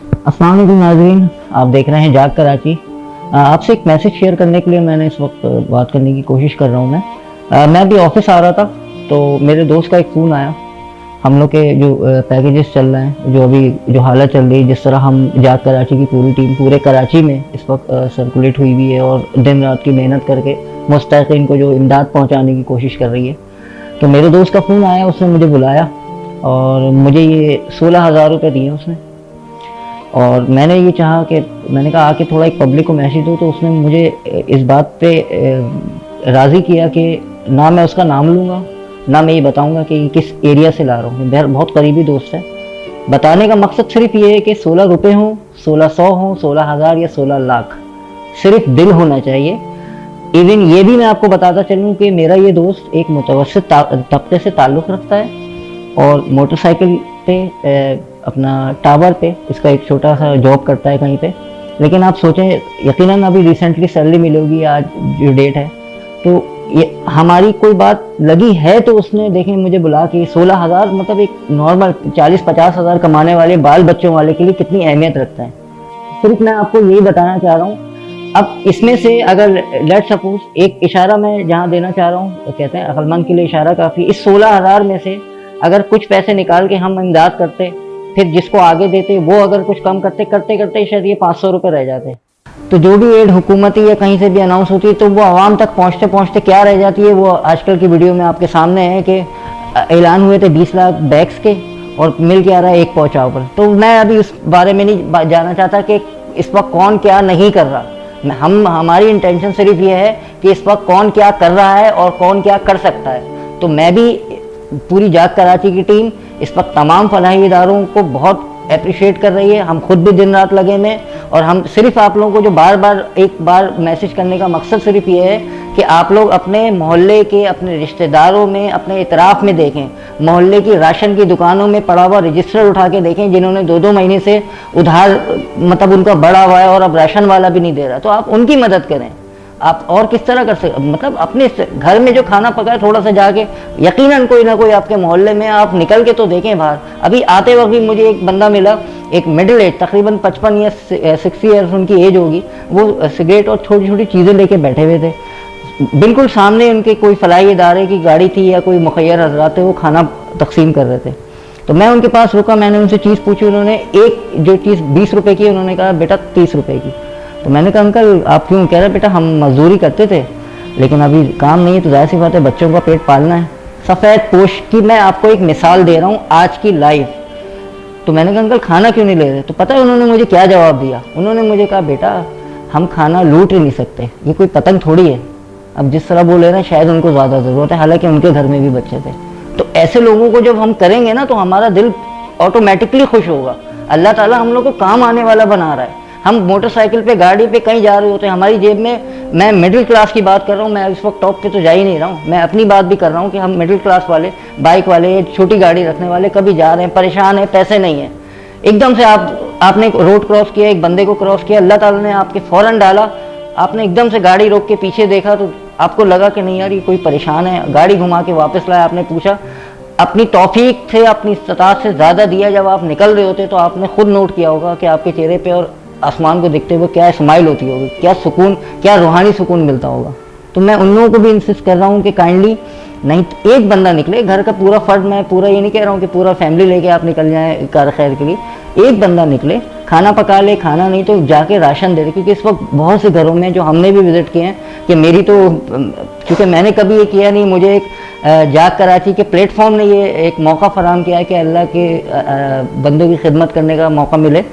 अस्सलाम वालेकुम नाज़रीन, आप देख रहे हैं जाग कराची। आपसे एक मैसेज शेयर करने के लिए मैंने इस वक्त बात करने की कोशिश कर रहा हूँ। मैं अभी ऑफिस आ रहा था तो मेरे दोस्त का एक फ़ोन आया। हम लोग के जो पैकेजेस चल रहे हैं, जो अभी जो हालत चल रही है, जिस तरह हम जाग कराची की पूरी टीम पूरे कराची में इस वक्त सर्कुलेट हुई हुई है और दिन रात की मेहनत करके मुस्तहिक़ीन को जो इमदाद पहुँचाने की कोशिश कर रही है। तो मेरे दोस्त का फ़ोन आया, उसने मुझे बुलाया और मुझे ये 16,000 रुपये दिए उसने। और मैंने ये चाहा कि मैंने कहा आके थोड़ा एक पब्लिक को मैसेज दो, तो उसने मुझे इस बात पे राज़ी किया कि ना मैं उसका नाम लूँगा, ना मैं ये बताऊँगा कि किस एरिया से ला रहा हूँ। मेरा बहुत करीबी दोस्त है। बताने का मकसद सिर्फ ये है कि 16 रुपये हों, 1600 हों, 16,000 या 16 लाख, सिर्फ दिल होना चाहिए। इवन ये भी मैं आपको बताता चलूँ कि मेरा ये दोस्त एक मुतवस्सित तबके से ताल्लुक़ रखता है और मोटरसाइकिल पे अपना टावर पे इसका एक छोटा सा जॉब करता है कहीं पे। लेकिन आप सोचें, यकीनन अभी रिसेंटली सैलरी मिली होगी, आज जो डेट है, तो ये हमारी कोई बात लगी है तो उसने देखें मुझे बुला के 16,000 मतलब एक नॉर्मल 40-50 हज़ार कमाने वाले बाल बच्चों वाले के लिए कितनी अहमियत रखता है। सिर्फ मैं आपको यही बताना चाह रहा हूँ। अब इसमें से अगर लेट सपोज एक इशारा मैं जहाँ देना चाह रहा हूँ, तो कहते हैं अक्लमंद के लिए इशारा काफ़ी। इस 16,000 में से अगर कुछ पैसे निकाल के हम इमदाद करते, फिर जिसको आगे देते वो अगर कुछ कम करते करते करते शायद ये 500 रुपये रह जाते। तो जो भी एड हुकूमती या कहीं से भी अनाउंस होती है तो वो आवाम तक पहुँचते पहुँचते क्या रह जाती है, वो आजकल की वीडियो में आपके सामने है कि ऐलान हुए थे 20 लाख बैग्स के और मिल के आ रहा है एक पहुँचाओ पर। तो मैं अभी उस बारे में नहीं जानना चाहता कि इस वक्त कौन क्या नहीं कर रहा। हमारी इंटेंशन सिर्फ ये है कि इस वक्त कौन क्या कर रहा है और कौन क्या कर सकता है। तो मैं भी, पूरी जाग कराची की टीम इस वक्त तमाम फलाही इदारों को बहुत अप्रिशिएट कर रही है। हम खुद भी दिन रात लगे में, और हम सिर्फ आप लोगों को जो बार बार एक बार मैसेज करने का मकसद सिर्फ ये है कि आप लोग अपने मोहल्ले के, अपने रिश्तेदारों में, अपने इतराफ़ में देखें, मोहल्ले की राशन की दुकानों में पड़ा हुआ रजिस्टर उठा के देखें जिन्होंने 2-2 महीने से उधार मतलब उनका बढ़ा हुआ है और अब राशन वाला भी नहीं दे रहा। तो आप उनकी मदद करें। आप और किस तरह कर सकते, मतलब अपने घर में जो खाना पका है थोड़ा सा जाके, यकीनन कोई ना कोई आपके मोहल्ले में, आप निकल के तो देखें बाहर। अभी आते वक्त भी मुझे एक बंदा मिला, एक मिडिल एज, तकरीबन 55 या 60 ईयर्स उनकी एज होगी। वो सिगरेट और छोटी छोटी चीज़ें लेके बैठे हुए थे। बिल्कुल सामने उनके कोई फलाही इदारे की गाड़ी थी या कोई मुखैर हजरात थे, वो खाना तकसीम कर रहे थे। तो मैं उनके पास रुका, मैंने उनसे चीज़ पूछी। उन्होंने एक जो चीज़ 20 रुपये की, उन्होंने कहा बेटा 30 रुपये की। तो मैंने कहा अंकल आप क्यों? कह रहे बेटा हम मजदूरी करते थे लेकिन अभी काम नहीं है, तो जाहिर सी बात है बच्चों का पेट पालना है। सफ़ेद पोश की मैं आपको एक मिसाल दे रहा हूँ आज की लाइव। तो मैंने कहा अंकल खाना क्यों नहीं ले रहे? तो पता है उन्होंने मुझे क्या जवाब दिया? उन्होंने मुझे कहा बेटा हम खाना लूट ही नहीं सकते, ये कोई पतंग थोड़ी है। अब जिस तरह बोले ना, शायद उनको ज़्यादा ज़रूरत है, हालांकि उनके घर में भी बच्चे थे। तो ऐसे लोगों को जब हम करेंगे ना तो हमारा दिल ऑटोमेटिकली खुश होगा। अल्लाह ताला हम लोग को काम आने वाला बना रहा है। हम मोटरसाइकिल पे, गाड़ी पे कहीं जा रहे होते हैं, हमारी जेब में, मैं मिडिल क्लास की बात कर रहा हूँ, मैं इस वक्त टॉप पे तो जा ही नहीं रहा हूँ, मैं अपनी बात भी कर रहा हूँ कि हम मिडिल क्लास वाले, बाइक वाले, छोटी गाड़ी रखने वाले कभी जा रहे हैं, परेशान है, पैसे नहीं है। एकदम से आपने रोड क्रॉस किया, एक बंदे को क्रॉस किया, अल्लाह ताला ने आपके फ़ौरन डाला, आपने एकदम से गाड़ी रोक के पीछे देखा तो आपको लगा कि नहीं यार ये कोई परेशान है, गाड़ी घुमा के वापस लाया। आपने पूछा, अपनी तौफीक से, अपनी इस्तात से ज़्यादा दिया। जब आप निकल रहे होते तो आपने खुद नोट किया होगा कि आपके चेहरे पे और आसमान को देखते हुए क्या स्माइल होती होगी, क्या सुकून, क्या रूहानी सुकून मिलता होगा। तो मैं उन लोगों को भी इंसिस्ट कर रहा हूँ कि काइंडली, नहीं तो एक बंदा निकले, घर का पूरा फर्द, मैं पूरा ये नहीं कह रहा हूँ कि पूरा फैमिली लेके आप निकल जाएं कार खैर के लिए, एक बंदा निकले, खाना पका ले, खाना नहीं तो जाके राशन दे दे। क्योंकि इस वक्त बहुत से घरों में, जो हमने भी विज़िट किए हैं, कि मेरी तो, क्योंकि मैंने कभी ये किया नहीं, मुझे एक जाग कराची के प्लेटफॉर्म ने ये एक मौका फराहम किया है कि अल्लाह के बंदों की खिदमत करने का मौका मिले।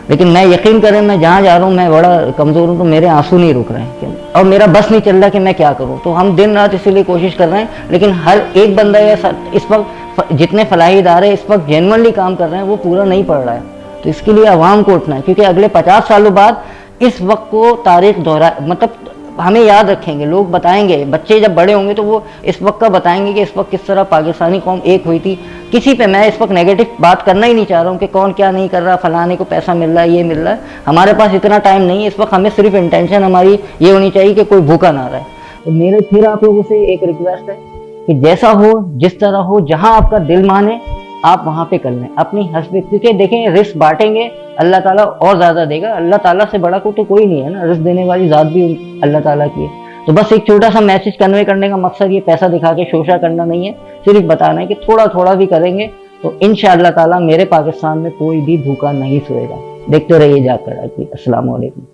लेकिन मैं, यकीन करें, मैं जहाँ जा रहा हूँ मैं बड़ा कमज़ोर हूँ, तो मेरे आंसू नहीं रुक रहे हैं और मेरा बस नहीं चल रहा कि मैं क्या करूँ। तो हम दिन रात इसीलिए कोशिश कर रहे हैं, लेकिन हर एक बंदा या इस वक्त जितने फलाही इदारे इस वक्त जेन्युइनली काम कर रहे हैं वो पूरा नहीं पड़ रहा है। तो इसके लिए आवाम को उठना है, क्योंकि अगले 50 सालों बाद इस वक्त को तारीख दोहरा, मतलब हमें याद रखेंगे, लोग बताएंगे, बच्चे जब बड़े होंगे तो वो इस वक्त का बताएंगे कि इस वक्त किस तरह पाकिस्तानी कौम एक हुई थी। किसी पे मैं इस वक्त नेगेटिव बात करना ही नहीं चाह रहा हूँ कि कौन क्या नहीं कर रहा, फलाने को पैसा मिल रहा है, ये मिल रहा है। हमारे पास इतना टाइम नहीं है इस वक्त। हमें सिर्फ इंटेंशन हमारी ये होनी चाहिए कि कोई भूखा ना रहे। तो मेरे फिर आप लोगों से एक रिक्वेस्ट है कि जैसा हो, जिस तरह हो, जहाँ आपका दिल माने आप वहां पे कर लें अपनी हस्बी, क्योंकि देखें रिस्क बांटेंगे अल्लाह ताला और ज्यादा देगा। अल्लाह ताला से बड़ा को तो कोई नहीं है ना, रिस्क देने वाली जात भी अल्लाह ताला की है। तो बस एक छोटा सा मैसेज कन्वे करने का मकसद ये पैसा दिखा के शोषा करना नहीं है, सिर्फ बताना है कि थोड़ा थोड़ा भी करेंगे तो इंशाअल्लाह ताला मेरे पाकिस्तान में कोई भी भूखा नहीं सोएगा। देखते रहिए जाकर। अस्सलाम वालेकुम।